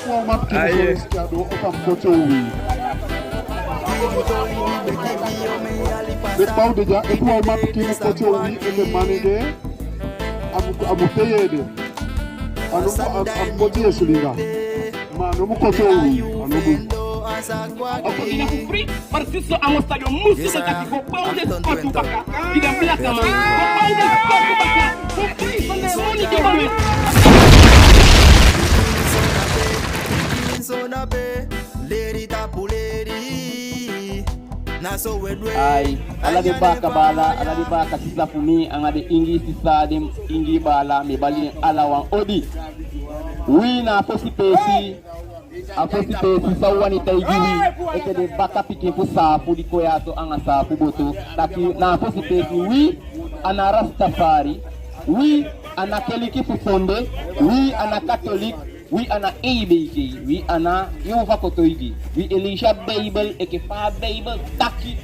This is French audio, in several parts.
format kinikoristiado otam kochowi. De pau deja e format kinikochowi e de manede amu peyede. Anu koche sulinga. Mano mu kochowi anu bu. Ako inakufri marsiso ang estadio música kasi ko pau de sport baka tidak belakang ko pau de sport baka kufri pandemoni ke baru ay ala de baka bala ala de baka sisa fumi ang ade ingi sisa de ingi bala me bali ala wan odi wi na fosi pesi afosi pesi sawani taigiwi eke de baka pike fu safu di koyato anga safu boto taki na fosi pesi wi ana rastafari wi ana keliki fu sonde wi ana catholic wi ana ABK wi ana Yehova kotoigi wi Elisha Bible eke fa Bible taki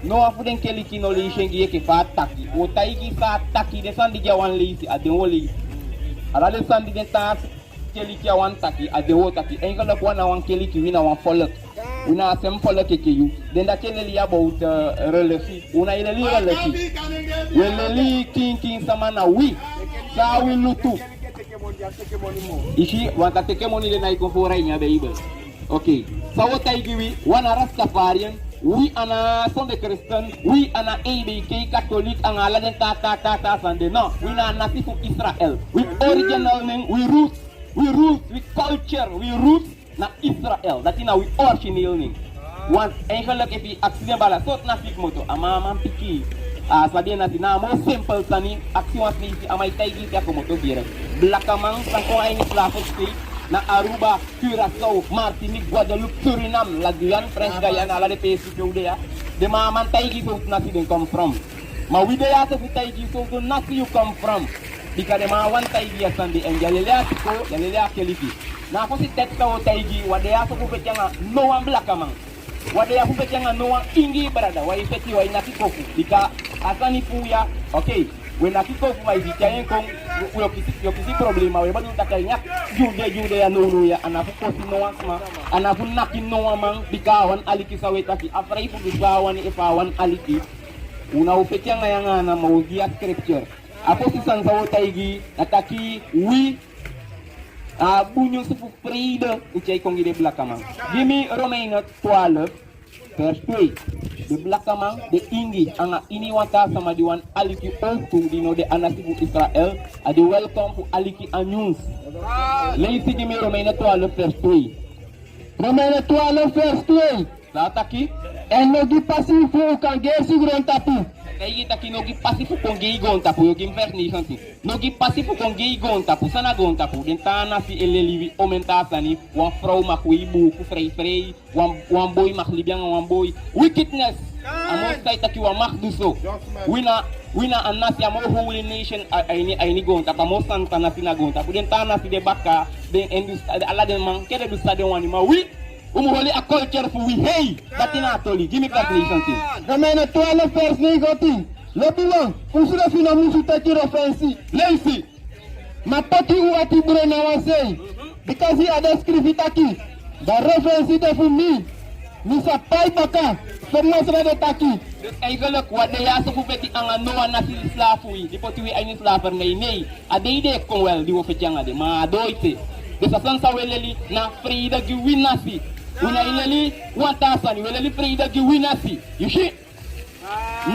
no afu den keliki no lishengi eke fa taki o taigi fa taki de sandi jawan lisi aden woli ala de sandi de tas keliki awan taki adewo taki engala kwa na wan keliki wina wan follow una sem follow kekeyu den da keleli about relefi una ileli relefi weleli king samana wi sa wi lutu ishi wanta teke moni de na ikonfora inya Bible okay sawo taigi wi wana rastafarian wi ana sonde Christian wi ana ABK Catholic angala den ta sande no wi na native Israel with original name we roots we culture, we roots na Israel. Dati na we original name. Once eigenlijk if you accident bala sot na fik moto ama piki. Sabi na na mo simple tani action was ni amay taigi ya ko moto bire. Blakamang sangko ay ni Slavic state na Aruba, Curaçao, Martinique, Guadeloupe, Suriname, La Guyane, French Guyana, ala de pays de ya. De man taigi so na si den come from. Ma we de ya so taigi so na si you come from. Because the man one taigi ya sandi and yalelea tiko, yalelea keliki. Na ako si tekta o taigi, wadea so kupetya nga no one blakamang. Wadea kupetya nga no one ingi brada, wa ifeti wa inakikofu. Because asani puya, okay, when nakikofu wa ifitiayen kong, yokisi problema, we badu takainya, jude ya no ya, anafu kosi no one sama, anafu naki no one man, because wan aliki sa wetaki, after ifu bisawan ifa wan aliki, una upetya nga yang na maudia scripture. Apo si sansawo taigi ataki wi bunyo sufu frida uchay kongi de blakamang. Gimi Romaine 12 verse 2. De blakamang de ingi anga iniwata sama diwan aliki ontu dino de anasibu Israel adi welcome fu aliki anyus. Leisi gimi Romaine 12 verse 2. Romaine 12 verse 2. Lataki enogi pasifu kangesi grontapu. Kaya kita kinogi pasifu kong gigon tapu yung verse ni santi. Nogi pasifu kong gigon tapu sana gon tapu den tana si eleliwi omentasa ni wan frau makuibu ku frei wan boy maklibiang wan boy wickedness amos kay taki wan makduso wina anasi amo holy nation ay ni gon tapu amos santa na sinagon tapu den tana si debaka den endus ala den man kede du stadion wani ma wi umuholi a culture fu we hey datina toli give me translation thing Romaine 12 verse 9 lebiwa kusura fina musu taki referensi leisi mataki uati brona wasei because he ada script taki the reference de fu mi sa pai baka formosra de taki ay galak wade ya so fu beti anga no na si slafu di poti wi ay ni slaver ngay nei ade ide ko wel di wo fe jangade ma doite de sa sansa weleli na frida gi winasi una ileli watasani weleli frida gi winasi you see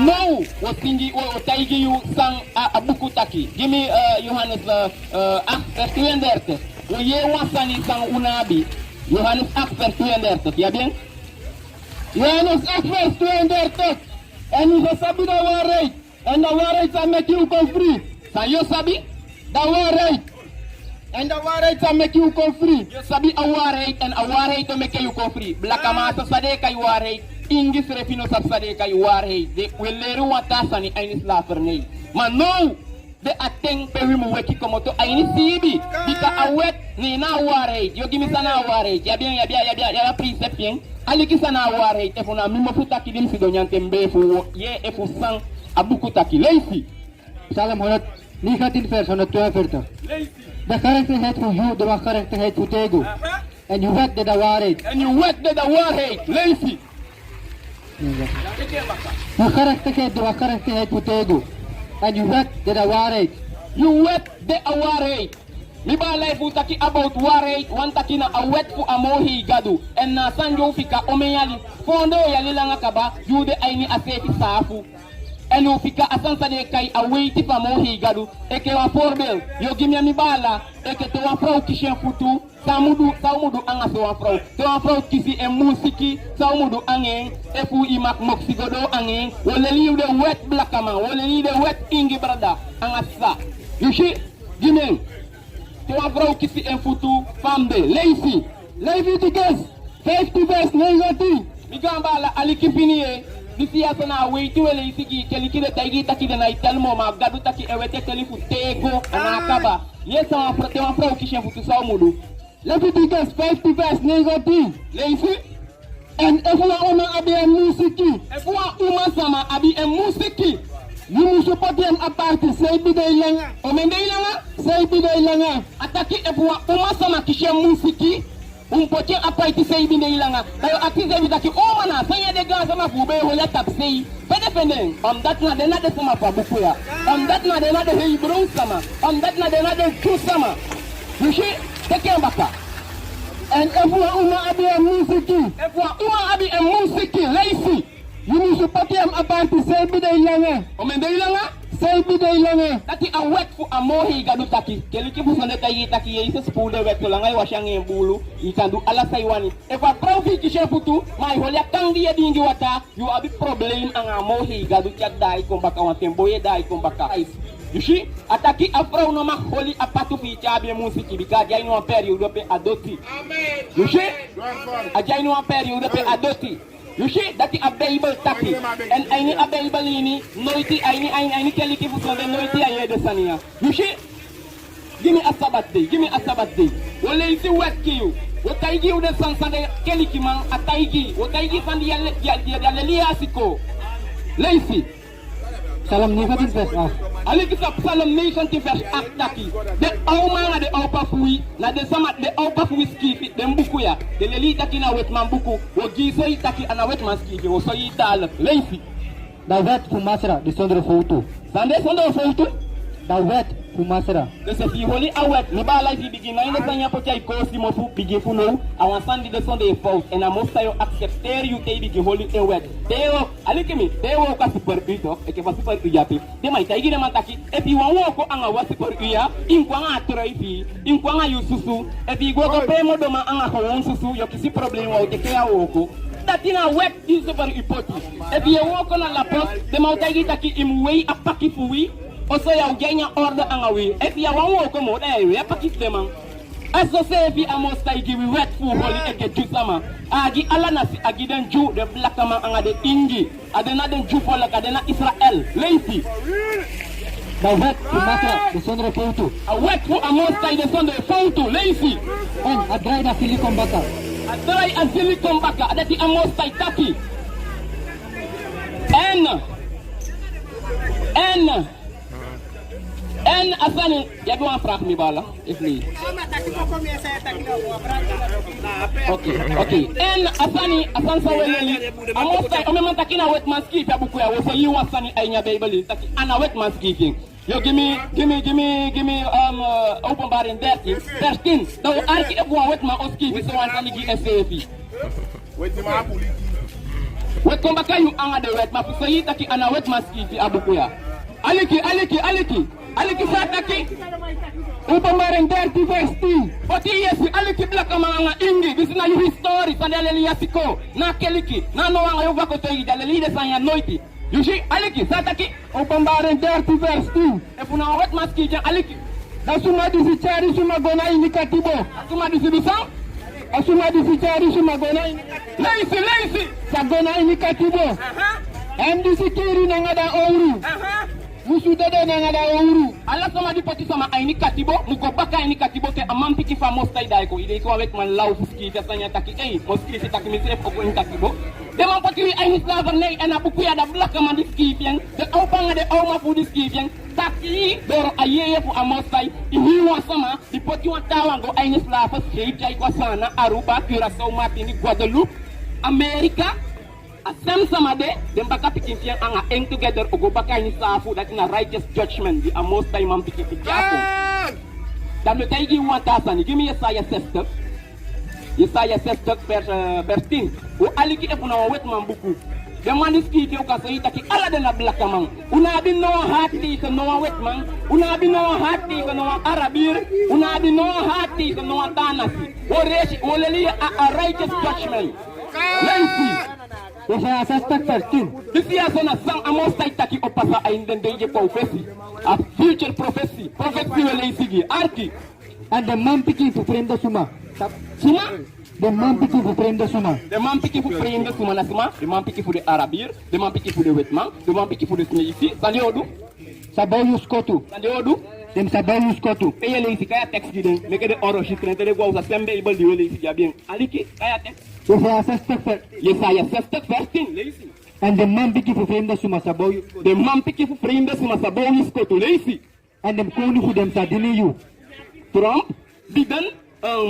no watingi o taigi yu sang abuku taki give me Johannes 8:32 o ye wasani sang unabi Johannes 8:32 ya bien Johannes 8:32 and you sabi the word and the word shall make you go free so you sabi the word and the word shall make you go free you sabi a word and a word to make you go free blakama sa sade kay word ingis refino sapsade kay ware de weleru watasani ainis laferne mano de ateng pewimu weki komoto ainis sibi bika awet ni na ware yo gimi sana ware ya bien ya prinsipien aliki sana ware te fona mimo futa kidim sido nyante mbefu ye efu sang abuku taki leisi salam honat ni khatin fer sonat to ferta the correct head for you the correct head for tego En je weet dat de waarheid. En je weet dat de waarheid. Lazy. De gerechtigheid door gerechtigheid moet tegen. En je weet dat de waarheid. You weet de waarheid. Mi ba life utaki about waarheid, want taki na a wet fu amohi gadu. En na sanjo fika omeyali. Fondo yali langa kaba, you de aini asefi safu. En u fika asansa de kai a weiti pa mohi gadu. Eke wa voorbeeld, yo gimya mi bala, eke te wa vrouw kishen futu. Samudu anga se wa vrouw. Te wa vrouw kisi en musiki, samudu angen, efu imak moksigodo angen. Wole li de wet blakama, wole li de wet ingi brada, anga sa. You see, gimeng. Te wa vrouw kisi en futu, famde, lazy. Leviticus 50 vers 19. Mi gamba la alikifiniye. Disi ya sana weiti wele isiki keliki de taigi taki de na italmo ma gadu taki ewete kelifu tego anakaba. Yesa wa frote wa frau kishen futu sa mudu. Leviticus 50 vers 19. Leisi En efuwa oma abi en musiki. efuwa uma sama abi en musiki. You must support them apart. Say bide ilanga. Omende ilanga Say bide ilanga. ataki efuwa uma sama kishen musiki. Umpoche apaiti sei binde ilanga. Tayo atize vitaki oma na sanya de gaza ma fube hoya tapsei. Pede pende. Dat na de na de sama pa bukuya. Dat na de na de Hebrew sama. Dat na de na de Jew sama. Yushi teke mbaka. En efuwa oma abi en musiki. Efuwa uma abi en musiki lazy. You must support them apart. Say bide ilanga. Omende ilanga Say bide ilanga. Taki a wet fu a mohi gadu taki. Keliki fu sonde tayi taki ye isa spool wet to langai washange mbulu. Ikandu ala saiwani. If a profi kishe futu, mai holia kangi ya dingi wata, you abi problem anga mohi gadu kyak dai kombaka wantemboye dai kombaka. You see? Ataki a frau no mak holi a patu fi chabi musiki bika jai no period pe adoti. You see? A jai no period pe adoti. You see, that is a Bible taki. And I need a Bible ini, noiti, I need keliki for the noiti I hear the sania. You see, give me a Sabbath day, give me a Sabbath day. Well, you see what you. What I give the son Sunday keliki man, a taigi, what I give on the Yaliasiko. Lazy. Salam 19 vers 8. Alikisa Psalm 19 vers 8 taki. De auma de aupa fui, na de sama de aupa fui skifi, de mbuku ya. De leli taki na wetman buku, wo giso taki ana wetman skifi, wo so yital. Lazy. Dat wet voor Masra, de zonder foto. Sande zonder foto. Dat wet voor Masra. Dus if you holy awet, ni ba life begin na ina sanya po chai kosi mo fu begin fu no. Awan sandi de sonde fault and a most you accepter you take begin holy awet. Deo alikimi, deo ka super ito, e ke fa super yapi. De mai taigi de mantaki, e pi wan wo ko anga wa super ya, in kwa nga troifi, in kwa nga yususu, e pi go ko pe mo do ma anga ko won susu, yo kisi problem wa te ke ya woko. Datina web is super ipoti. E pi wo ko na la post, de mau taigi taki imwei apaki fuwi. Oso ya ugenya order angawi. If ya wanwo ko mo dai we pakit dem. Aso se fi amos tai gi wet fu holi eke ju sama. Agi ala nasi agi den ju de black man anga de ingi. Adena den ju fola kadena Israel. Lazy. Dat wet voor Masra, de zonder foto. A wet fu amos tai de sonde fontu. Lazy. En a draai dat silicon baka. Adai silicon baka adati amos tai taki. En asani ya doit frappe mi bala if ni. Okay. En asani sa weleli. Amosta o memang takina wet maski pa buku ya wo so yi wasani ay nya Bible taki ana wet maski king. Yo give me open bar in 13. Do arki e bo wet ma oski bi so wan tani gi SAP. Wet kombaka yu anga de wet ma so yi taki ana wet maski fi abuku ya. Aliki sataki upamaren 30 verse 2. Oti yesi aliki blaka manga ingi bisina yu history sandaleli yasiko na keliki na no wanga yu vako toyi daleli de sanya noiti. You see aliki sataki upamaren 30 verse 2. Efuna wet maski jan aliki. Da suma disi chari suma gona ini katibo. Suma disi bisang. Asuma disi chari suma gona ini. Lazy. Sagona ini katibo. Disi kiri nangada ouru. Musu dede nangada ouru. Allah sama di poti sama aini katibo, muko baka aini katibo ke amam piki famos tai dai ko ide ko avec man law fuski tasanya taki moski si taki misre ko in katibo. De man poti aini slaver nei ana buku ya da blaka man diski bien. De au panga de au ma fu diski bien. Ta taki doro ayeye fu amosai ihiwa sama di poti wa tawango aynes la fa sejai kwa sana Aruba Curaçao Martinique Guadeloupe America asem sama de dem baka pikin tiang anga eng together ogo baka ni safu that na righteous judgment di amosai mam pikin pikin dan me taigi wa tasani give me Yesaya 6 Yesaya 6 vers 10 o aliki efuna wet mam buku demandis ki ke ka sayita ki ala de la blakamang una bi no hati ko no wetman una bi no hati ko no arabir una bi no hati ko no tanasi o reshi o leli a righteous judgment lensi Yesaya 6:13. this is on sang amos taita ki opasa ay ndende prophecy a future prophecy wele sigi arki And the man picking to frame the suma. suma The man picking to frame the suma. de man piki fu prende suma na suma de man piki fu de arabir de man piki fu de wetman de man piki fu de sneifi sandi odu Sabaw yuskotu. sandi odu Dem sabaw yuskotu. Ele isi kaya text di den meke de oro shikren tele gwa usa sembe ibal di wele isi bien aliki kaya text Yesaya 6:13. Yesaya 6:13 leisi And the man picking to frame the suma sabaw yuskotu. de man piki fu prende suma sabaw iskoto leisi And them konu fu dem sadini you. Trump Biden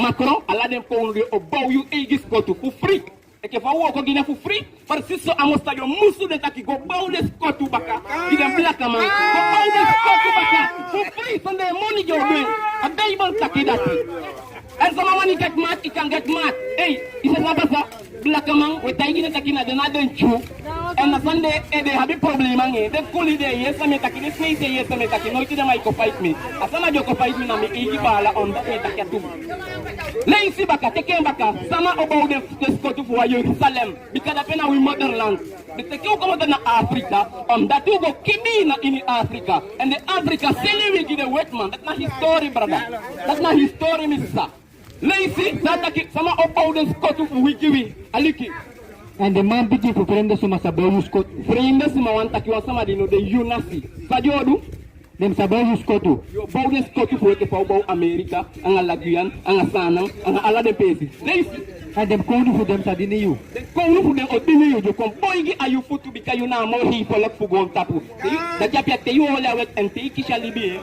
Macron ala dem ko de obaw yu egis koto fu free e ke fa wo ko gina fu free par siso amosta yo musu de taki go baw de koto baka gina blaka man go baw de koto baka fu free sonde money yo do a bible taki dati and some money get mad he can get mad hey isa na basa blaka man we tay gina taki na de na den chu and na Sunday they have a problem mangi they cool ide yes me taki ne say yes me taki no ite mai ko fight me asana jo ko fight me na me igi bala on da me taki atu leisi baka teke baka sama about the Scottu for Jerusalem because apena we motherland the teke ko na Africa on that you go kibina in Africa and the Africa selling we give the wetman that's not his story brother that's not his story mister leisi that sama about the Scottu for we give aliki. And the man picking to frame the suma sabaw yuskotu. Freinda sima wantakiwa sama dino de unasi. Sajodu Dem sabaw yuskotu. yo bawde skotu fo ke baw America anga laguyan anga sanang anga ala de pesi. Leisi And them konu fu dem sadini you. ko unu fu de odini yo kom boygi ayu futu bika yu na mo hi polak fu gon tapu. Da japia te yu hola wet ente kisha libi.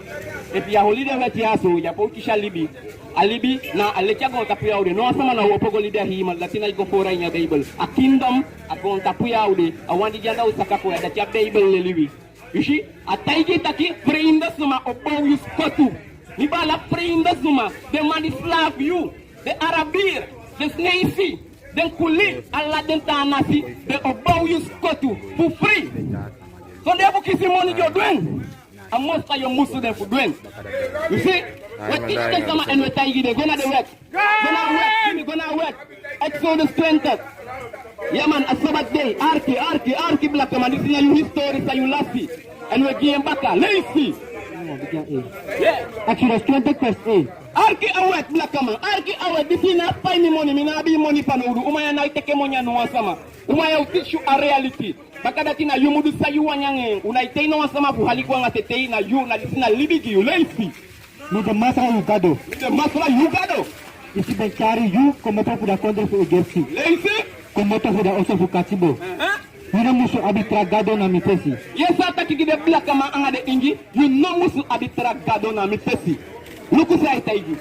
E pia holide wet yaso ya po kisha libi. Alibi na alecha gon tapu ya ude no sama na wo pogo libi hi mal latina go fora nya bible. A kingdom a gon tapu ya ude a wandi janda usaka ko ya da cha bible le libi. Ishi ataigi taki preinda suma obaw yu skotu. Ni bala preinda suma de mani slave you the arabir the sneifi den kuli alla den tanasi de obaw yu skotu for free. So they have kisi money you doing. Amosta yo musu de fu doing. You see what teach them sama and we taigi de gonna the work. Gonna work. Exodus 20. Yeah man, a Sabbath day, arki black man, this is your history, sa you lasti. And we give back a lazy. Yeah. Exodus 20:8. Arki awet black man, arki awet, this is not find money, mina be money panodu, umaya na iteke monya no sama. Umaya teach you a reality. Bakadati na yumudu sa you wanyange, unaitei no sama fu halikuwa ngatetei na you na this na libiki you lazy. Ni the masra yugado. The masra yugado. Isi ben cari you komoto fu da kondre fu egersi. Lazy? Komoto fu da oso fu katibo. Yuna musu abitragado na mitesi. Yes, I take the black man anga de ingi. You know musu abitragado na mitesi. Luku say taigi.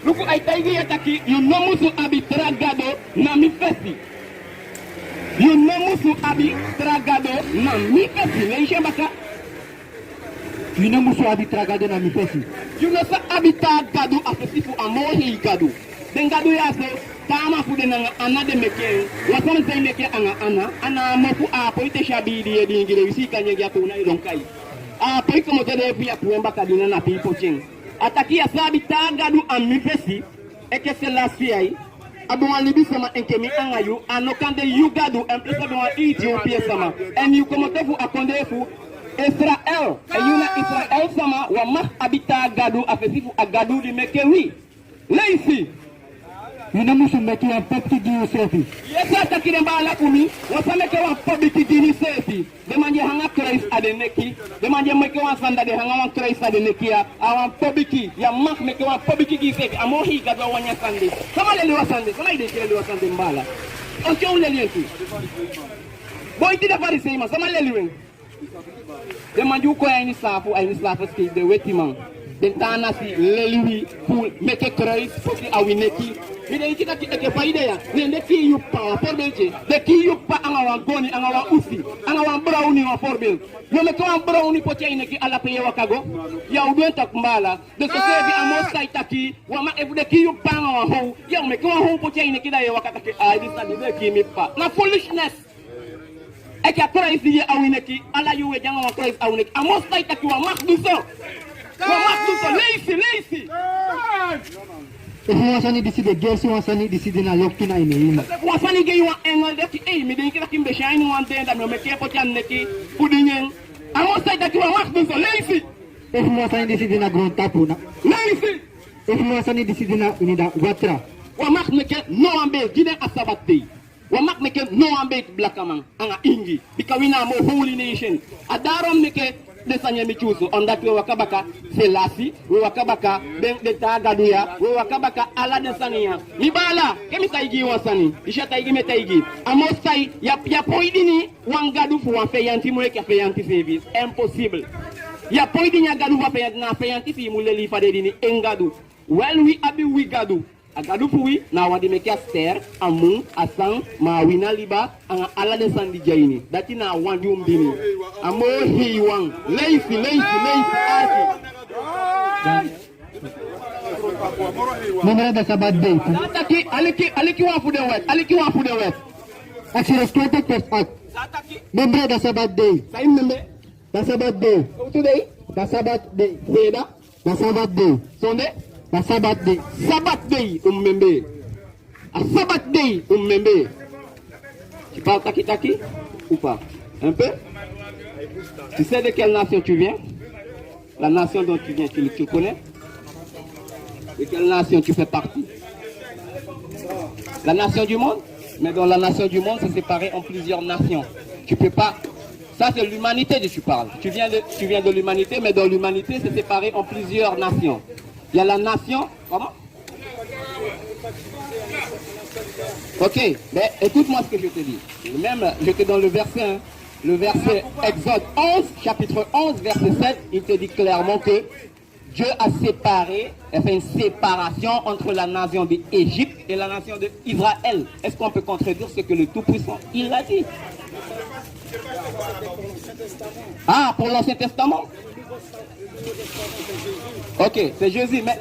Luku ay taigi yataki. You know musu abitragado na mitesi. You know musu abitragado na mitesi. Leisha baka. Yuna musu abitragado na mitesi. You know sa abitragado afesifu amohi gado. Dengado yase. Tama fu de nanga ana de meke wasama sai meke ana mafu a poite shabidi e dingi de visika nyegi ya kuna idon kai a poi como te de pia puemba kadina na pipo ching ataki ya sabi tagadu amipesi e ke se la fiai adu alibi sama enkemi angayu anokande yugadu en plus adu Ethiopia sama en you como te fu akonde fu Israel e yuna Israel sama wa mah abita gadu afesifu agadu di meke wi leisi. Yuna musu meki wa pepti di usefi. Yesa takire mbala kumi, wasameke wa publiki dini sefi. Demanje hanga Christ adeneki, demanje meke wa sanda de hanga wa Christ adeneki ya awan publiki ya mak meke wa publiki di sefi. Amohi gadwa wanya sande. Sama leli wa sande, sama ide kile wa sande mbala. Onche uleli yentu. Boy ti da farisei ma, sama leli wen. Demande ko ay ni slafu ski de wetiman. Den tana si lelui pour meke kreis pour ki awineki. Mi de kita ki pa idea. Ne ki yu pa forbelje. De ki yu pa anga goni anga usi. Anga browni wa forbel. Yo me ko browni po tia ineki ala pe wakago. Ya ubenta kumbala. De so sevi amosta itaki. Wa ma evu de ki yu pa anga ho. Ya me ko ho po tia ineki da wakata ki ai di sa de ki mi pa. Na foolishness. Eki kreis ye awineki ala yu we janga wa kreis awineki. Amosta itaki wa makduso. Lazy. Wasani decide gesi wasani decide na lokki na ine. Wasani ge wa engel de ki mi den kila kimbe shine wan den da me ke po tan neki pudingen. Amo sai da ki wa wax so lazy. Wasani decide na grand tapu na. Lazy. Wasani decide na ine da watra. Wa mak neke no ambe gide asabate. Wa mak neke no ambe blakaman anga ingi. Bikawina mo holy nation. Adarom neke desanya michuzo ondaki wakabaka selasi wakabaka ben de tagaduya wakabaka ala desania mibala kemi taigi wasani isha taigi metaigi amosai ya poidini wangadu fu wa feyanti mo ke feyanti service impossible ya poidini agadu wa feyanti na feyanti fi muleli fadedini engadu well we abi we gadu agadu fu na wadi mekia ster amu asan mawina liba anga ala de sandi jaini dati na wandi umbini amo hiwang lazy arki Membre da sabat day. sataki aliki wa fu de wet Actually stated first act. sataki Membre da sabat day. sai membe Da sabat day. today Da sabat day. weda Da sabat day. sonde Da sabat day. Sabbath day ummembe. A Sabbath day ummembe. Tu parles taki ou pas? Un peu? Tu sais de quelle nation tu viens? La nation dont tu viens, tu connais? De quelle nation tu fais partie? La nation du monde? Mais dans la nation du monde, c'est séparé en plusieurs nations. Tu peux pas. Ça, c'est l'humanité dont tu parles. Tu viens de l'humanité, mais dans l'humanité, c'est séparé en plusieurs nations. Il y a la nation. Comment? Ok, mais écoute-moi ce que je te dis. Même, j'étais dans le verset, le verset Exode 11, chapitre 11, verset 7, il te dit clairement que Dieu a séparé, a fait une séparation entre la nation d'Égypte et la nation d'Israël. Est-ce qu'on peut contredire ce que le Tout-Puissant, il a dit? Ah, pour l'Ancien Testament? Ok, c'est Jésus, mais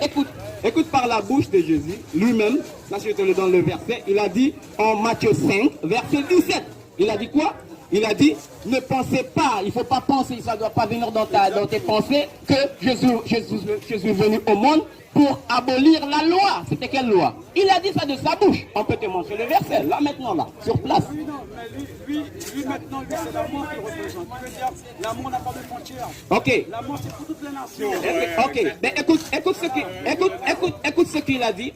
écoute par la bouche de Jésus, lui-même, là je te le donne le verset, il a dit en Matthieu 5, verset 17, il a dit quoi? Il a dit, ne pensez pas, il ne faut pas penser, ça ne doit pas venir dans tes pensées, que Jésus est venu au monde pour abolir la loi. C'était quelle loi? Il a dit ça de sa bouche. On peut te montrer le verset, là maintenant, là, sur place. Oui, non, mais lui maintenant, c'est l'amour qu'il représente. Il veut dire, l'amour n'a pas de frontières. Ok. L'amour, c'est pour toutes les nations. Ok, mais écoute ce qu'il a dit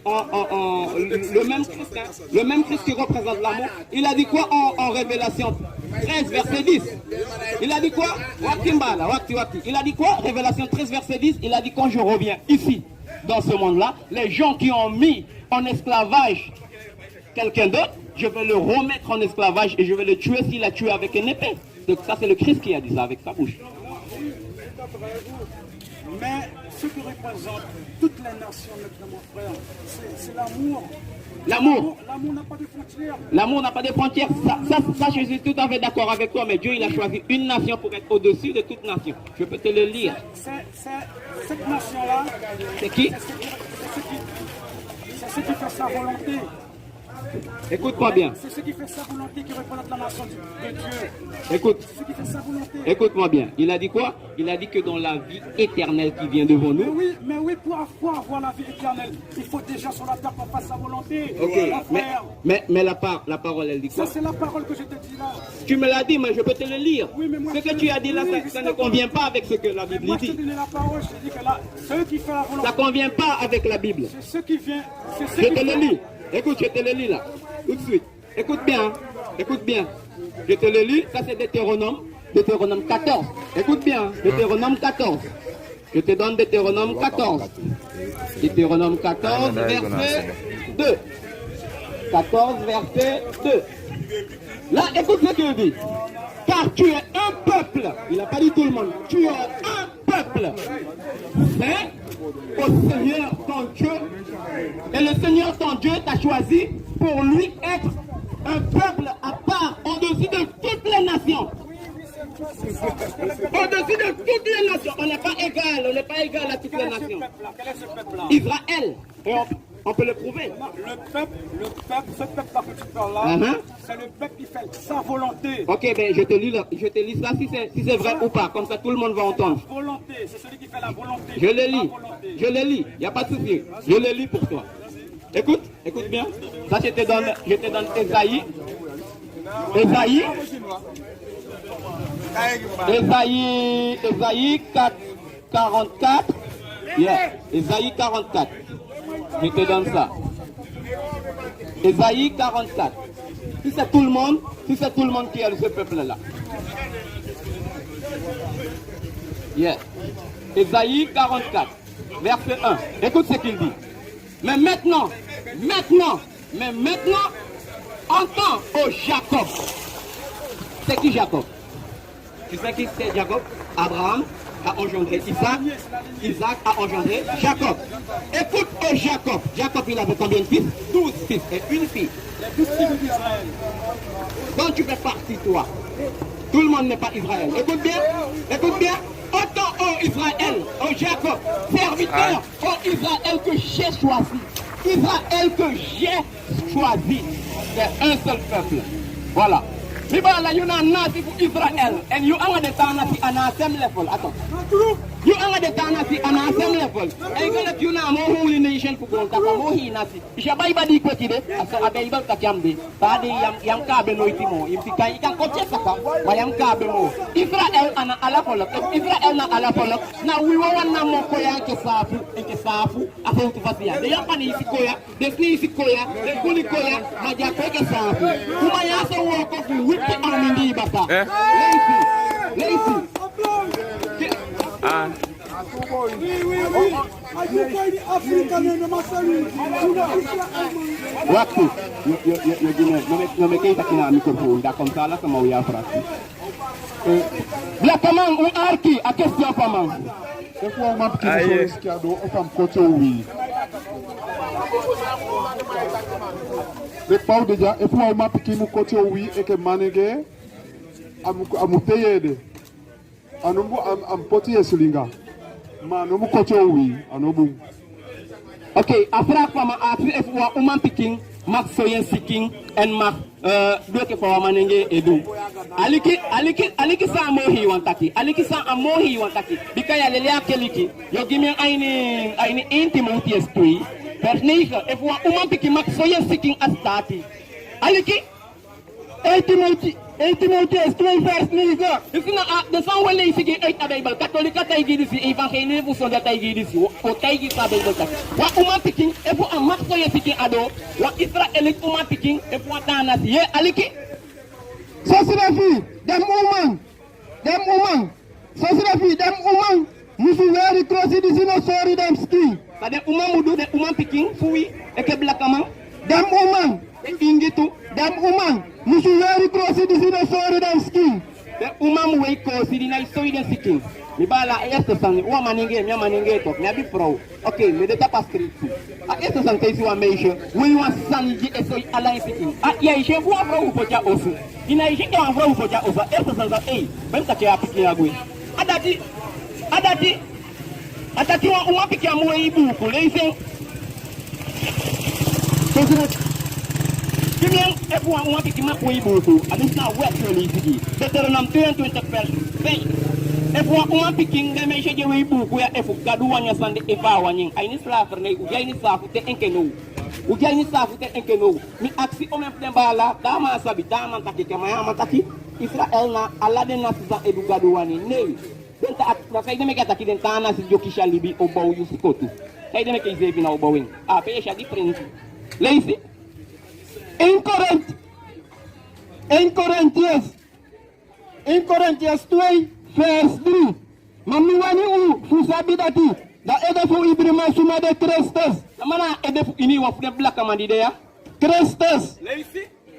le même Christ qui représente l'amour. Il a dit quoi en Révélation 13, verset 10? Il a dit quoi? Il a dit quoi? Révélation 13, verset 10, il a dit quand je reviens ici, dans ce monde-là, les gens qui ont mis en esclavage quelqu'un d'autre, je vais le remettre en esclavage et je vais le tuer s'il a tué avec une épée. Donc ça, c'est le Christ qui a dit ça avec sa bouche. Mais ce qui représente toutes les nations, maintenant, mon frère, c'est l'amour. L'amour. L'amour n'a pas de frontières. L'amour n'a pas de frontières. Ça, je suis tout à fait d'accord avec toi, mais Dieu, il a choisi une nation pour être au-dessus de toute nation. Je peux te le lire. Cette nation-là, c'est qui? C'est ce qui fait sa volonté. Écoute-moi bien. C'est ce qui fait sa volonté qui représente la nation de Dieu. Écoute. C'est ce qui fait sa volonté. Écoute-moi bien. Il a dit quoi? Il a dit que dans la vie éternelle qui vient devant nous. Mais oui, pour avoir la vie éternelle, il faut déjà sur la terre qu'on fasse sa volonté. Ok. Mais la parole, elle dit quoi? Ça, c'est la parole que je te dis là. Tu me l'as dit, mais je peux te le lire. Oui, mais moi, ce que tu as dit là, ça ne convient pas avec ce que la Bible dit. Moi, je te donne la parole, je te dis que là, ceux qui font la volonté. Ça ne convient pas avec la Bible. C'est ce qui vient. Je te le lis. Écoute, je te le lis là. Tout de suite. Écoute bien. Écoute bien. Je te le lis. Ça, c'est Deutéronome 14. Écoute bien. Deutéronome 14. Je te donne Deutéronome 14. Deutéronome 14, verset 2. 14, verset 2. Là, écoute ce qu'il dit. Car tu es un peuple. Il n'a pas dit tout le monde. Tu es un peuple. C'est au Seigneur ton Dieu. Et le Seigneur ton Dieu t'a choisi pour lui être un peuple à part, au-dessus de toutes les nations. Au-dessus de toutes les nations. On n'est pas égal à toutes les nations. Quel est ce peuple-là? Israël. Et on peut le prouver. Ce peuple-là que tu parles là, c'est le peuple qui fait sa volonté. Ok, ben je te lis ça si c'est vrai ou pas, comme ça tout le monde va entendre. Volonté, c'est celui qui fait la volonté. Je le lis, il n'y a pas de souci. Je le lis pour toi. Écoute bien. Ça, je te donne Ésaïe. Ésaïe 44. Yeah. Ésaïe 44. Je te donne ça. Ésaïe 44. Si c'est tout le monde qui est de ce peuple-là. Yeah. Ésaïe 44, verset 1. Écoute ce qu'il dit. Mais maintenant, entends, ô Jacob. C'est qui Jacob? Tu sais qui c'est Jacob? Abraham a engendré Isaac. Isaac a engendré Jacob. Écoute, ô Jacob. Jacob, il avait combien de fils? 12 fils et une fille. Les 12 tribus d'Israël. Dont tu fais partie, toi. Tout le monde n'est pas Israël. Écoute bien. Autant, ô Israël, ô Jacob, serviteur, ô Israël que j'ai choisi. Israël que j'ai choisi. C'est un seul peuple. Voilà. Mais voilà, you are nasi for Israel, and you are the Tanasi on the same level. You are the Tanasi on the same level. And you let you know more holy nation for going to more he nasi. If you buy body quick, so a baby Takambi, Badi Yam Kabe Noitimo, if you can go check why am Kabemo. Israel and Alapolok, Israel and Alapolok. Now we want one more Koya and Kesafu, a whole to Vasia. The Yapani Koya, the Snisi Koya, the Kuli Koya, Majaka Safu. Who I also walk off with the army Bata. Lazy. Waktu, no me queda aquí na micrófono, da contala como voy a frase. Blackman ou Arki, a question pas man. C'est quoi ma petite chose qui a d'eau au femme côté oui. Le pau déjà, et pour ma petite côté oui et que manege amuteyede. Anobu am poti esulinga. Manobu côté oui, anobu. Okay, afra fama afri if wa uman picking, mak soyen seeking and mak doke for manenge edu. Aliki sa mohi wantaki. Aliki sa amohi wantaki. Bikaya lelea keliki. Yo give me aini intimate esprit. Vers 9, if wa uman picking mak soyen seeking astati. Aliki Intimate esprit vers 9. Ici na de sang wele ici ki ait Bible catholique tay gi disi évangile vous sont tay gi disi o tay gi sa Bible tak. Wa uman picking e pour en mak soyen seeking ado. Wa Israel uman picking e pour tana si ye aliki. So c'est la fille, dem woman. So c'est la fille, dem woman. Musu very close disi no sorry dem ski. Sa dem uman mudu de uman picking fui e ke blakaman. Dem woman. Ingitu dem woman. Musu very close disi no sorry dem ski. de umam wey ko sidina soiden sikin mi bala este san wa maninge mi maninge to mi abi pro okay me de tapa street a este san kai si wa meisho we wa san ji e so ala sikin a ya je fu afro u poja osu ina je ke afro u poja osu este san za ben ta ke apiki agwe adati wa umma piki amu e ibu ko le ise Kimien e pour moi qui m'a pris beaucoup avec ça ouais sur les ici Deutéronome 20 verset e pour moi picking de mes chez oui beaucoup e faut gadu wanya sande e ba wanyin ay ni slaver ne ou ni safu te enkeno ou ni safu te enkeno mi aksi o même de bala dama sabi dama taki kama ma taki Israel na ala de na sa e du gadu wani ne denta na sai de me gata ki denta na si jokisha libi o baw yu sikotu sai de me ke zebi na o bawin a pe sha different lazy In Corinthians 2 verse 3. Mami wani u fusabi dati da ede fu ibrima suma de Christus. Amana ede fu ini wa fu black amandi de ya. Christus.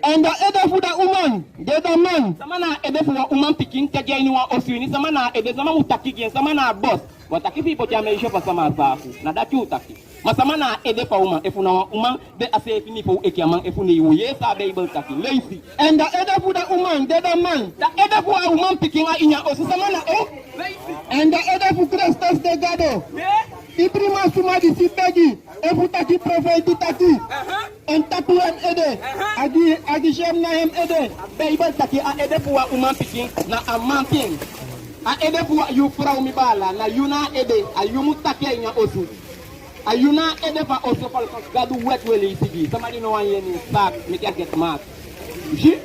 And the other for the woman, the other man. Sama na ede fu wa woman picking kaja ini wa oswini. Sama na ede sama mutaki gen. Sama na boss. Wataki fi pocha me isho pa sama safu. Na daki utaki. Masama na ede pa woman. Efu na woman de ase efi ni fu ekiamang efu ni wu. Yes a Bible taki. Lazy. And the other for the woman, the other man. Da ede fu wa woman picking a inya osu. Sama na lazy. And the other for Christus de Gado. Ibrima suma di si pegi. Efu taki profeti taki. En tapu em ede. Agi shem na em ede. Bible taki a ede fu wa woman picking na a man ping. A ede fu wa yu frau mi bala na yu na ede a yu mutaki a inya osu. A yu na ede fa osu pal gadu wet wele isigi. Somebody know one yen in sack make you get mad. Ji?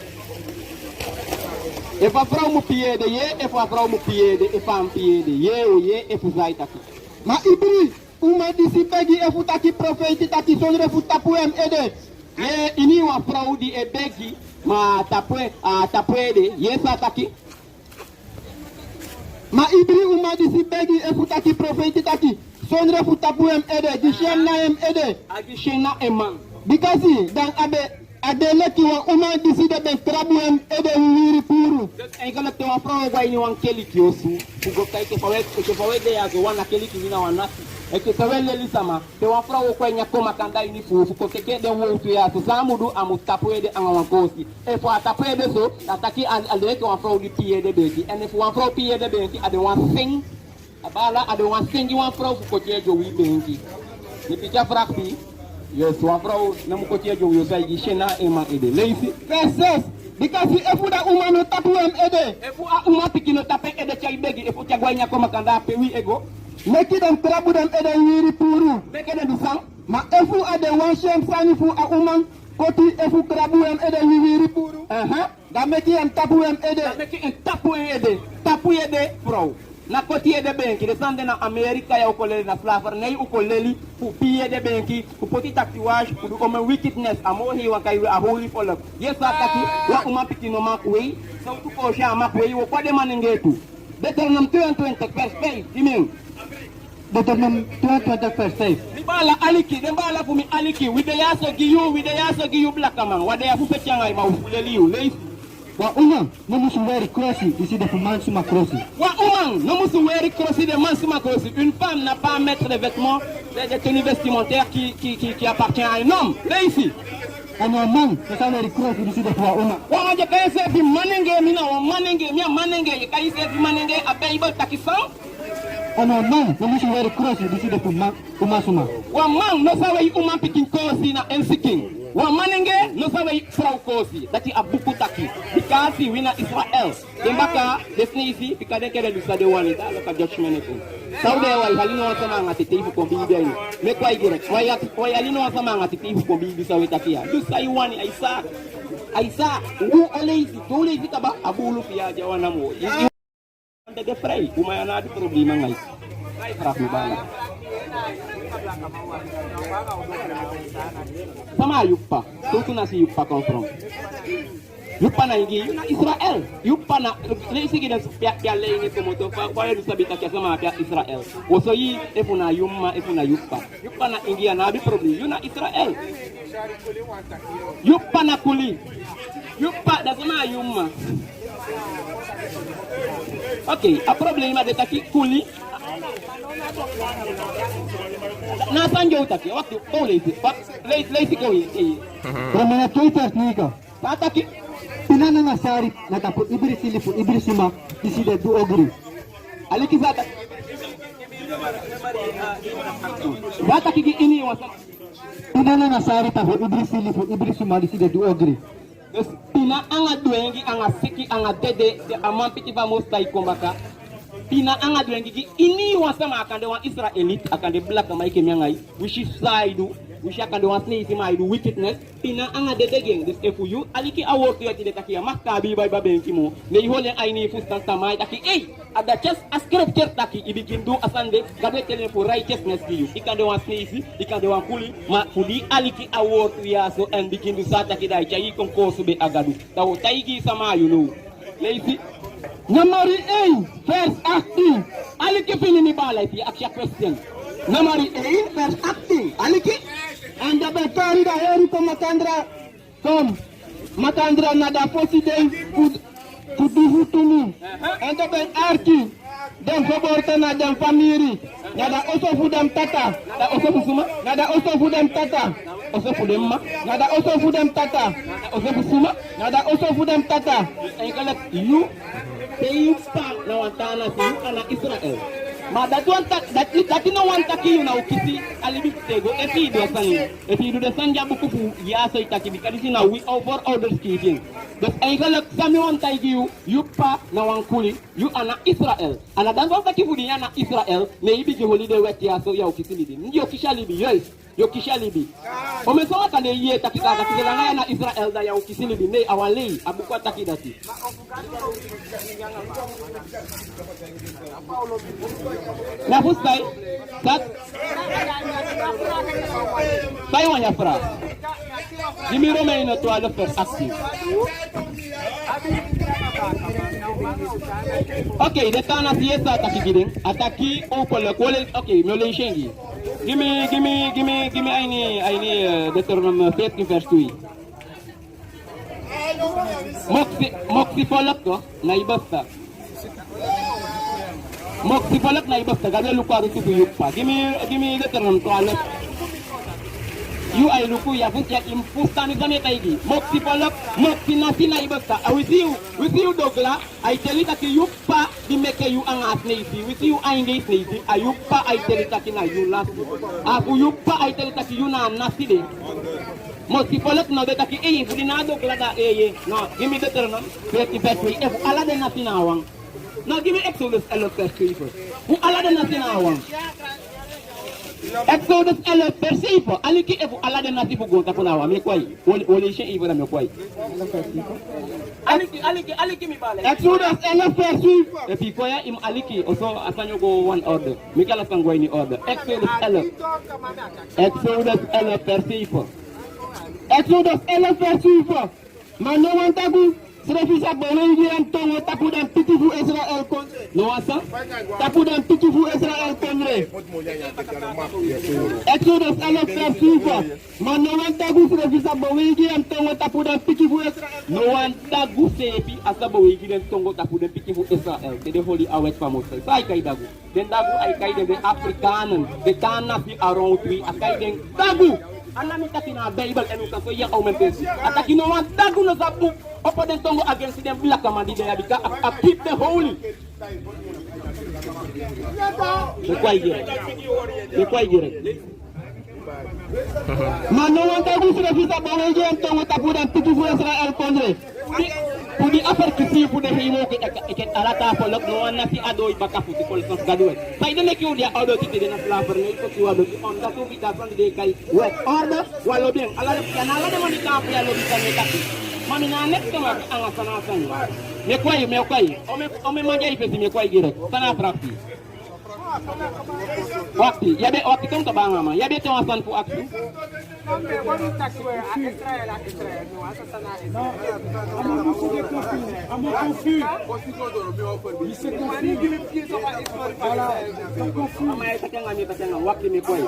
If a frau mu piede ye, if a frau mu piede, if a piede ye o ye, if uzai taki. Ma ibri, uma disi pegi efu taki profeti taki sonre fu tapu em ede. Ye ini wa frau di ebegi ma tapue ye sa taki. Ma ibri uma disi pegi efu taki profeti taki sonre fu tapu em ede. Gishem na em ede. Agishen na emang. Bikasi dan ade leki wa uma disi de ben trabu em ede wiri puru. Engala te wa frau wa ini wan keli kiosu. Ugo kai ke fawe de ya go wana keli kina wanasi. Eke sawele lisama te wa frau kwa nya koma kanda ini fu ko teke de wo tu ya to samudu amutapu de anwankosi. E fo atapu de so ataki aleke wa frau di pie de beki. En fu wa frau pie de beki ade wan sing. Abala ade wan sing wa frau ko tie jo wi beki. Ni picha frakpi. Yes, wa frau na mu ko tie jo yo sai gi shena e ma ede leisi. Verses. Bikasi efu da uma no tapu em ede. Efu a uma pikino tape ede chai begi efu chagwa nya koma kanda pe wi ego. Meki dem trabu dem ede wiri puru. Beke de dusang. Ma efu ade wan shem sani fu a uman koti efu trabu em ede wiri puru. Da meki em tapu em ede. Meki en tapu ede frau. Na koti ede benki de sande na Amerika ya ukoleli na slaver nei ukoleli fu pie de benki fu poti tatuage fu du ome wickedness amohi wa kai a holy follow. Yes ataki wa uma pikino makwei. So tu ko sha makwei wo kwa de manengetu. Deuteronomy 20 verse 5 dimin. Deuteronomy 20 verse 5. Bala aliki, de bala fu mi aliki, we de yaso gi you black man. Wa de fu petanga ma ufuleli you, leisi. Wa umang no musu wear crossi, ici de fuman suma crossi. Wa umang no musu wear crossi de man suma crossi. Une femme n'a pas à mettre des vêtements, des tenues vestimentaires qui appartient à un homme. Leisi. Ano man, sa wear crossi ici de wa umang. Wa ma je kay se bi manenge mina wa manenge, mi manenge, kay se bi manenge a Bible takisan. Ano man, no musu wear crossi ici de fuman suma. Wa man no sawe uma pikin kosi na ensiking. Wa manenge no sawe frau kosi dati abuku taki bikasi wina Israel dembaka desnisi pikade kede lusade wani da loka judgment ko saude wa halino wasama ngati tifu ko bibi ayi me kwa igire wa halino wasama ngati tifu ko bibi sawe takia lusai wani aisa u oleisi tole vitaba abulu pia jawana mo ande de frei kuma yana di problema ngai rafu bala sama yuppa tutu nasi yuppa confront yuppa na ingi na Israel yuppa na lesi gidan pia leni ko moto fa kwa yedu sabita kia sama pia Israel woso yi efuna yuppa na ingi na bi problem yuna Israel yuppa na kuli yuppa da sama yumma okay a problema de taki kuli na sanjo utaki waktu kau lesi kau ye Ramana Twitter nika. tataki Pinana na sari na tapu ibri silifu ibri suma ici de du ogri. aliki zata zata kiki ini wasa Pinana na sari tapu ibri silifu ibri suma ici de du ogri. pina anga duengi anga siki anga dede de amampiti ba mostai kombaka pina anga duengi ini wasa makande wa Israelite akande black maike miangai which is side which akande wa slave mai do wickedness pina anga dede geng this if you aliki awor to yati de takia makabi bay babenki mo ne hole aini fustan tamai taki ada chest a scripture taki ibigin do asande gabe tele for righteousness to you ikande wa slave ikande wa kuli ma fudi aliki awor to yaso and begin do sata kidai chai konkosu be agadu taw taigi sama you know lazy Namari 8 verse 18. aliki fini ni bala ipi aksha question Namari 8 verse 18. Aliki and the batari da heri ko makandra kom matandra nada posiden kuduhu tumu. Ento ben arki. Dem foborta na dem famiri. Nada oso fudem tata. Nada oso fusuma. Nada oso fudem tata. Oso fudemma. Nada oso fudem tata. Oso fusuma. Nada oso fudem tata. Ay kalat you pay pa na wantana si you ana Israel. Ma that no one taki you na ukisi alibitego epido sani. Epido de sanja buku ya so itaki bikadi na we over orders keeping. Dus eigenlijk sami wan taigi you pa na wan kuli you ana Israel. Ana dan wan taki fudi na Israel me ibi je holiday weti ya so ya ukisi libi. Ndio kisha libi yes. Yo kisha libi. Omesoma kane ye taki kaka tikela na Israel da ya ukisi libi ne awalei abukwa taki dati. Na fustai tak sai wanya fra Jimmy Romain to ala first active. Okay, the tana siesta ataki giding ataki opole kole okay mole shengi give me aini Deuteronomy 15 verse 2 moksi polak ko na ibasta moksi polak na ibasta gada lukaru tu yukpa give me Deuteronomy 12 you ay luku ya fut ya impustani gane taigi moksi polak moksi nasi na ibasta with you dogla I tell it that you pa di make you ang asnesi with you ay ngay snesi ayu pa I tell it that na you last afu you pa I tell it that you na nasi de moksi polak no de taki fudinado glada no give me the turn pretty petri if ala de nasi nawang no give me Exodus 11 verse 3 first who ala de nasi nawang Exodus 11 verse 4 aliki efu ala de nasi fu gonta punawa me kwai wole she ibra me kwai aliki mi bale Exodus 11 verse 3. e pi koya im aliki oso asanyo go one order mi kala sangwai ni order Exodus 11 verse 4 Exodus 11 verse 4. Mano wantagu Srefisa bonongi antongo tapu dan pitifu Israel kon. no asa Tapu dan pitifu Israel konre. Exodus 11 verse 4. Mano wantagu Srefisa bonongi antongo tapu dan pitifu Israel. no one dagu sepi asaba wigi den tongo tapu den piki fu Israel de holy awet famos sai kai dagu den dagu ai kai de afrikanen de kana fi around we akai den dagu anami takina bible enu ka so ya o mempesi ataki no one dagu no zabu opo den tongo against them black man de abika a keep the holy de kwai gire Mano wantagu Srefisa bonongi antongo tapu dan pitifu Israel konre. Pudi afar kisi pudi himo ke alata folok no one nasi ado ibaka futi kolsos gadwe sai de neki udia ado kiti de nas laver ne ko tuwa do on da to kita san de kai wet order walo bien ala kanala de mani kamp ya lo bisa ne taki mami na nek to anga sana san me kwai ome manja ifesi me kwai gire sana prakti wakti wakti kan to banga ma yabe to asan fu akti wakti me kwai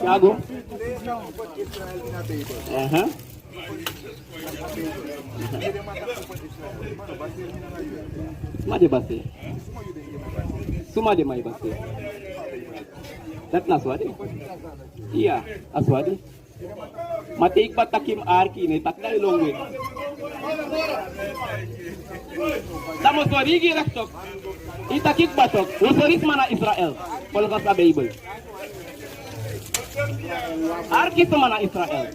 yago Suma de mai base. Dat na swadi. Iya, aswadi. Mati ikpat takim arki ne takdai longwe. Tamo swadi gi raktok. Itakik batok. Usoris mana Israel. Polkas la Bible. Arki to mana Israel.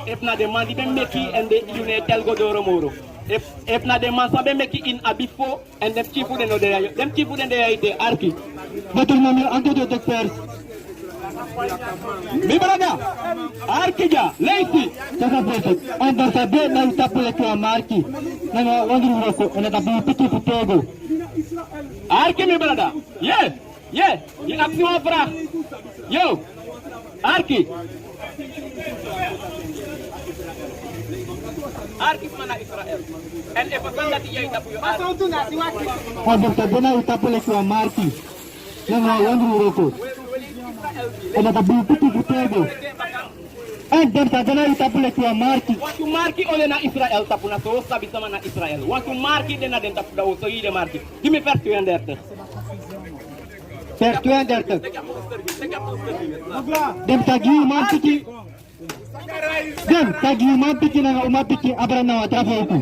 Efna de mandi be meki and de une tel godoro moro. If na de man sabe meki in abifo and them chifu de no de them chifu de ite arki. Betul namanya anto de first. Mi brada. Arki ja, leisi. Sasa betul. Anda sabe na utapule kwa marki. Na wangi roko ona tabu pitifu tego. Arki mi brada. Yes. Yung action fra. Yo. Arki. Arki mana Israel. And if asanda tiya itapu yo arki. Anda sabe na utapule kwa marki. Na wangi roko. Ona tabu pitifu tego. And dem sa dana itapule kwa marki. Watu marki ole na Israel tapu na so sabi sama na Israel. Watu marki de na den tapu da so yide marki. Give me first 200. Per 200. Dem tagi marki. Dem tagi marki na umapiki abrana wa trafa huku.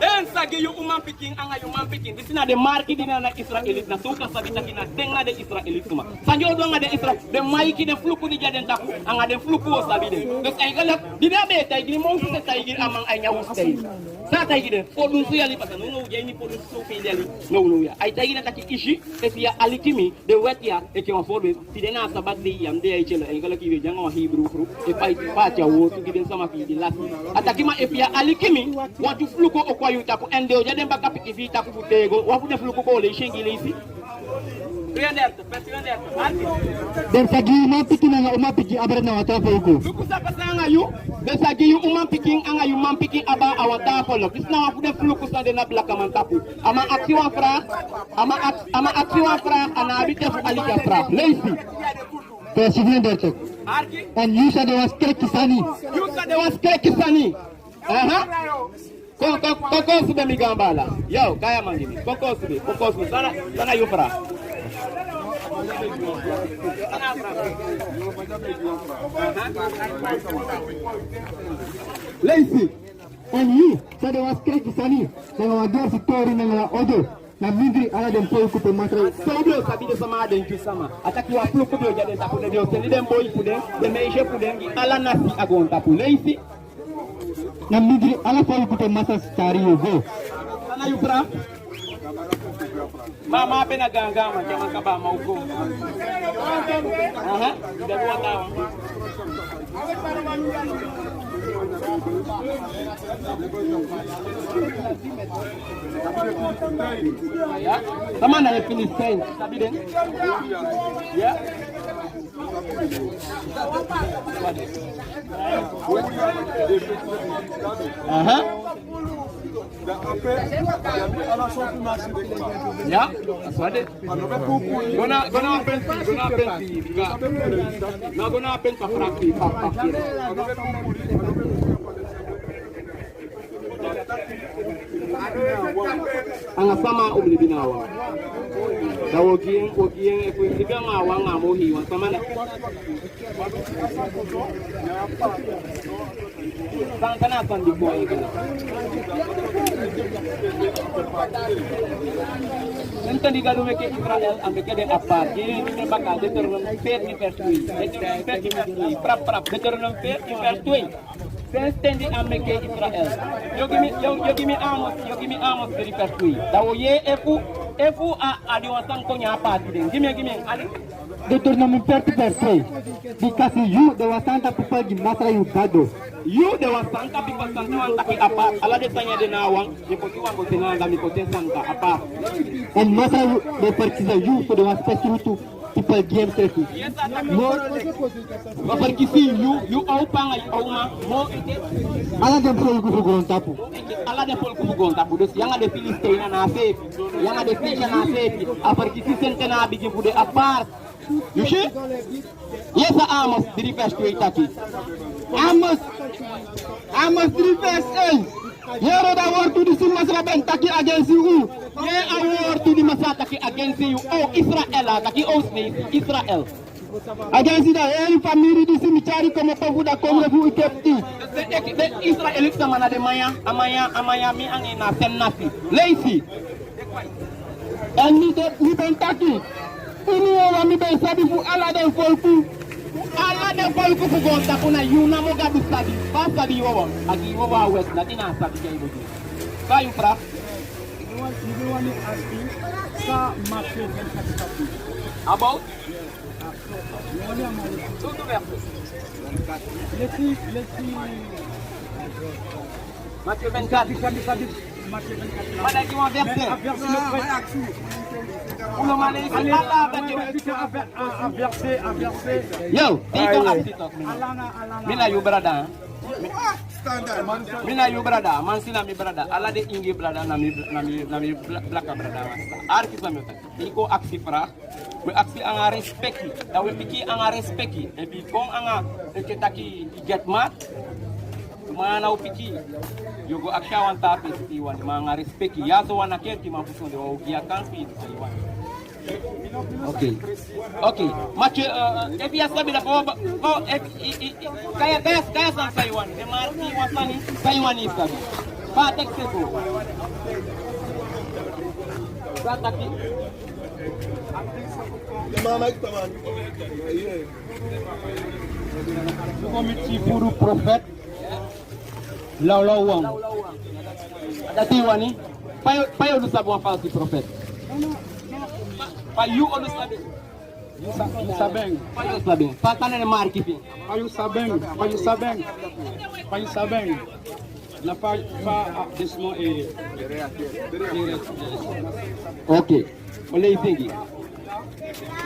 Den sagi yu umam piking anga yu umam piking. Di sina de marki dina na Israelit na suka sabi takina denga de Israelit kuma. Sanjo do nga de Israel de maiki de fluku di jaden tapu anga de fluku o sabi de. Donc ay galak dina be tay gini mo se tay gini amang ay nyawu tay. Sa tay gini podun su yali patan no je ni podun su fi deli. No ya. Ay tay gini taki ishi e fia alikimi de wetia e ke on forbe ti dena sabat de yam de ay chelo ay galak yi janga wa hebrew fru e pay pacha wo tu giden sama fi di lati. Atakima e fia alikimi watu fluku o kwa yu tapu ende o jaden baka piki vi tapu butego wafu de fluku ko le shingi le isi. 300. Dem sagi umapiki na umapiki abrana wa trafa huku. Luku sa pasanga yu, besagi yu umam piking anga yu mam piking aba awata follow. Kisna wafu de fluku sa de na blaka mantapu. Ama aksi wan fra, ama aksi wan fra ana abite fu alika fra. Lazy. Per 700. Arki, And you said there was Krekisani. you said there was kekisani. Koko sube mi gambala. Yo, kaya mangini. Koko sube. Sana yu fra. Lazy. And you said there was Krekisani. Na wagia sitori na odo. Na mindri ala dem po kupe matra. Soblo sabi de sama den ki sama. Ataki wa fluku do jaden tapu de yo seli dem boy puden, de meje puden gi ala nasi agon tapu. Lazy. Na mindri ala po kupe matra stari go. Sana yu fra. Mama pena gangama jangan kaba mau go. Sudah 2 tahun. Ya, sama na Philistine. Sabi din. Ya. Ya, aswade. Gona pensi. Na gona pensa prakti pakir. Anga sama ubli binawa. Dawo gien e ko siga ngawa ngamo hiwa sama na. Sang kana san di boy kana. Nanti kalau mereka Israel ambil ke apa? Jadi mereka bakal determinasi fair di persuade. Determinasi prap determinasi fair di persuade. Sentendi ambil ke Israel. Yo give me amos dari persuade. Tahu ye efu a diwasan ko nyapa gitu. Give me ali. Determinasi persuade. Because you dewasan tapi pagi masa you gado. You dewasan tapi pasangan taki apa? Ala desanya denawang. Dipotiwan ko tinanga mi potensan ka apa? And masa de precisa you so dewas pesutu people game trefi. Mo perkisi you au panga au ma mo ite. Ala dem pro ku tapu. Ala de pol kubugon tapu dos yang ada Filistina na safe. Yang ada Fisha na safe. Aparkisi sentena bigi pude apart. You see? Yes, Amos diri first to itaki. Amos diri first Hero da war to di masra ben taki agency u. Ye award to di masra taki agency u. Oh Israel taki osni Israel. Agency da e family di cimetière comme povu da comme vous ikepti. De Israel sama na de amaya mi angina senasi. Lazy. And ni ben taki. Ini wa mi ben sabi fu ala den folku. Ala de folku fu gonta kuna yuna mo gadu sabi. Pa sabi yowo. Agi yowo wet na tina sabi kay bodu. Kayu fra. You want to ask me, ça marche 24 chapitres. About? Tout verset. Laissez. Matthieu 24. Matthieu 24. Mana ki mo verset? Verset le prêtre. Ulo male Allez, un verset. Yo, take up. Alana. Mina you brother. Mina you brother, man sina mi brother, ala de ingi brother na mi black brother wasta. Arki sa mi taki. Iko aksi fra, we aksi anga respecti, da we piki anga respecti. E bi kong anga eketaki get mat. Mana upiki, you go aksha wan tapi sti wan mga respecti. Yaso wan aketi mapuso de o gia kampi sti wan. Okay. Mathieu, et puis ça bila ko kaya san Taiwan. De marti wasani Taiwanese kabi. Ba texte ko. Ba taki. Mama itaman. Komiti pour prophète. Laulawang. Ada Taiwani. Payo du savoir faire du prophète. Pas you on sabe. Sabeng. Pas you sabe. Pas tanene marketing. Payu sabeng. Na pa desmo e. Okay. Oleh tinggi.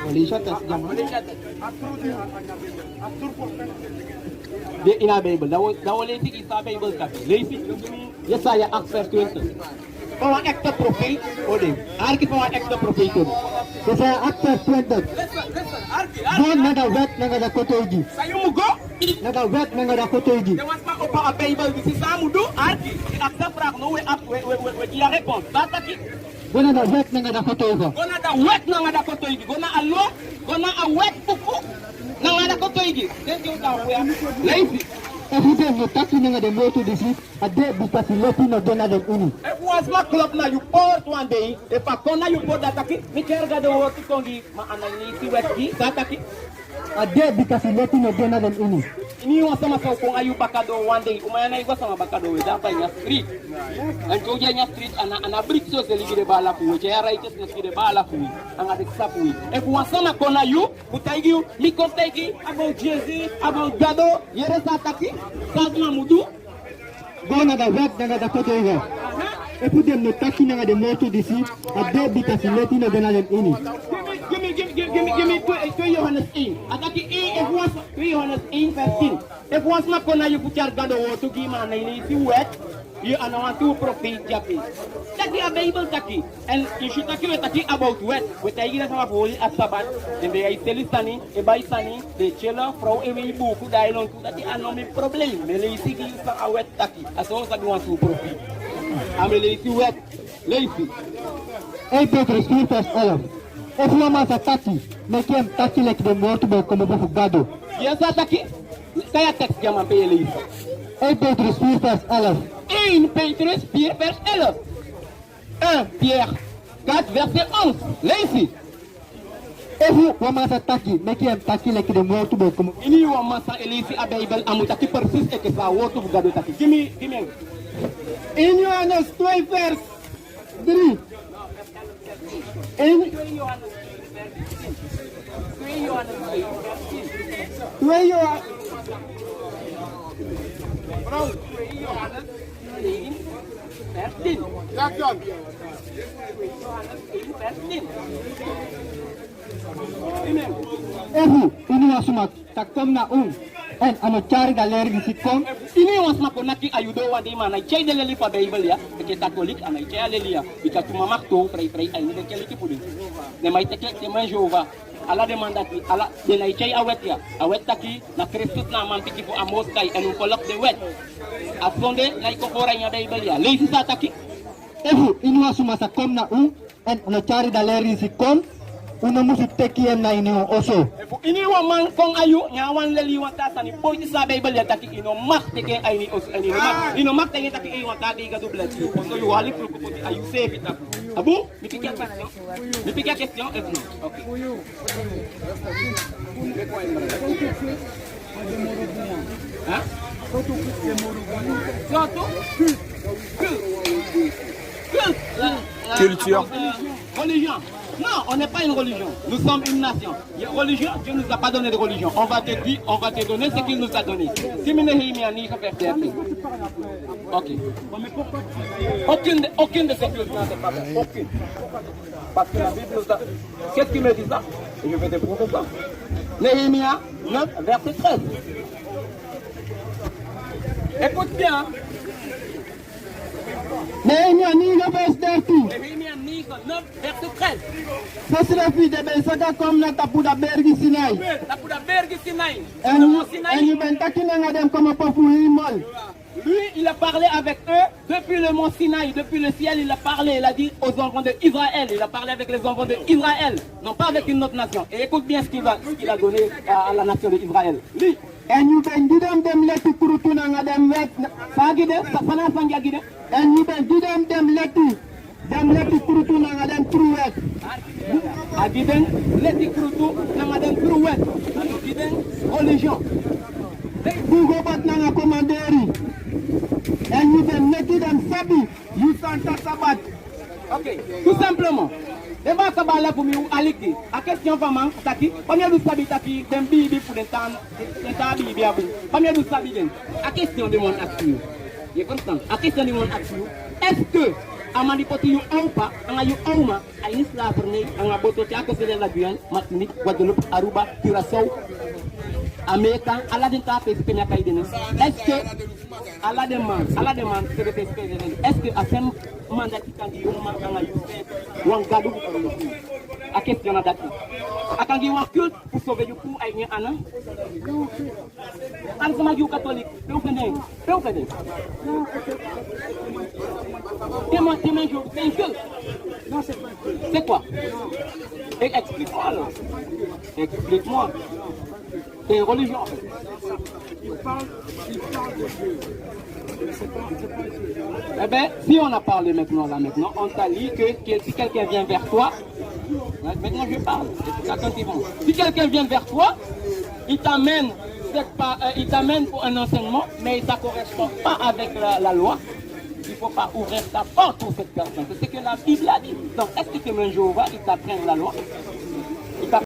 Oleh shatas jam. De ina Bible. Da oleh tinggi sa Bible tapi. Leisi. Yesaya Acts 20. Para acte prophète, ode. Arki para acte prophète. Saya Acts 20. Don nada wet nada kotoji. Sayo mugo. Nada wet nada kotoji. There was not a Bible. This is Samudu. Arki. Acte frag no we dia répond. Bataki. Gona da wet nada kotoji. Gona da wet nada kotoji. Gona allo. Gona a wet pupu. Nada kotoji. Thank you da we. Lazy. Everyday no taki nada moto disi. Ade because leti no dona dem uni. If was my club now you port one day, if I corner you port that taki, me kerga the work kongi ma analisi wetki, sataki. Ade because leti no dona dem uni. Ini wasa ma kung ayu bakado one day, umayana iwa sama bakado we dapat nya street. And toja nya street ana brick so se ligide bala ku, nya righteousness ligide bala ku, anga diksapu. If wasa ma kona you, kutaigi you, mi kontegi about Jesus, about Gado, yere sataki, satma mudu. Gona da wet nada kotoji. Epu dem no taki nada moto disi. Ade because leti no dona dem uni. Give me 2 Johannes 1. Ataki if was 3 Johannes 1 verse 10. If was not kona you puchar gado to give man si wet, you ana want to prophet japi. Taki a Bible taki. And you should taki about wet. We taki na sama holy asabat. And they are telistani, e bai sani, de chela frau e we buku dailon tu taki ano me problem. Me lazy gi sa a wet taki. Aso sa want to prophet. Am lazy wet. Lazy. Ei Pedro, Espírito Santo. If you want to taki, make him taki like the morto be como bufugado. Yes, taki. Kaya text jaman pe lazy. Ei Pedro, Espírito Santo. 1 Petrus 4 vers 11. 1 Pierre 4 verset 11. Lazy. If you want to taki, make him taki like the morto be como. Ini wa masa elisi a Bible amutaki persis e ke sa wotu bugado taki. Give me. In Johannes 2 verse 3. In 2 Johannes Amen. Ini wasumak takom na en ano cari daler di sikom. Ini was makonaki ayudo wa di mana chay de leli pa Bible ya, ke Catholic ana chay alelia, bika tuma makto frei ay ni de keliki pudi. Ne mai teke te man Jehova. Ala demandati ala de na chay awet ya. Awet taki na Kristus na man tiki po amos kay anu kolok de wet. Afonde na ko nya Bible ya. Leisi sa taki. Ini wasumak takom na en ano cari daler di sikom. Una musik tekian na ini oso. Ini wa man kong ayu nyawan leli wa tata ni boy sa Bible ya taki ino mak teke ay ni oso ani mak ino mak teke taki ay wa tati ga dubla ci ko yu halif ko ko ayu se bita abu ni pikir question et non okay hein Culture. Religion. Non, on n'est pas une religion. Nous sommes une nation. Religion, Dieu ne nous a pas donné de religion. On va te donner ce qu'il nous a donné. Ok. Aucune de ces choses-là n'est pas vraie. Aucune. Parce que la Bible nous a... Qu'est-ce qui me dit ça? Et je vais te prouver ça. Néhémie 9, verset 13. Écoute bien. Nehemia 9 verse 30. Néhémie 9, verset 13. Sosrefi de Bensaka comme na tapuda bergi Sinai. La Pouda Berg Sinaï. En Le mont you Sinaï. bentaki na ngadem comme papu himol. Lui, il a parlé avec eux depuis le mont Sinaï, depuis le ciel, il a parlé, il a dit aux enfants d'Israël, il a parlé avec les enfants d'Israël, non pas avec une autre nation. Et écoute bien ce qu'il a donné à la nation d'Israël. Lui, En you ben didem dem leti kurutu na ngadem wet. Sagide, Safana Sangagide, En you ben didem dem leti kurutu na ngadem truwet. Agiden, Leti Krutu, Namaden Kruwet, Agiden, religion. Bugo bat na nga komanderi. En you ben leti dem sabi. You santa sabat. Ok, tout simplement. Débat Kabala pour nous, Aliki. À question vraiment, Taki, combien de sabi Taki, d'un bibi pour des temps, des tabi biabou. Combien de sabi den? À question de mon action. Il est constant. À question de mon action. Est-ce que, à Manipoti, you ou pas, en ayu auma, à Isla Brunei, en Aboto, Tiako, c'est la Guyane, Martinique, Guadeloupe, Aruba, Curaçao, Américain, à la denta, est-ce que, à la demande, est-ce que, à ce mandat qui can dire, on gado pour le coup. À question à date. À quand il y a un culte pour sauver le coup, il y a un an. Quand on a catholique, c'est un culte. Non, c'est pas un culte. C'est quoi? Explique-moi alors. Explique-moi. C'est une religion en fait. Il parle de Dieu. C'est pas Eh bien, si on a parlé maintenant, on t'a dit que si quelqu'un vient vers toi, maintenant je parle, attentivement. Si quelqu'un vient vers toi, il t'amène pour un enseignement, mais ça ne correspond pas avec la loi. Il ne faut pas ouvrir ta porte pour cette personne. C'est ce que la Bible a dit. Donc, est-ce que un Jéhovah, il t'apprend la loi?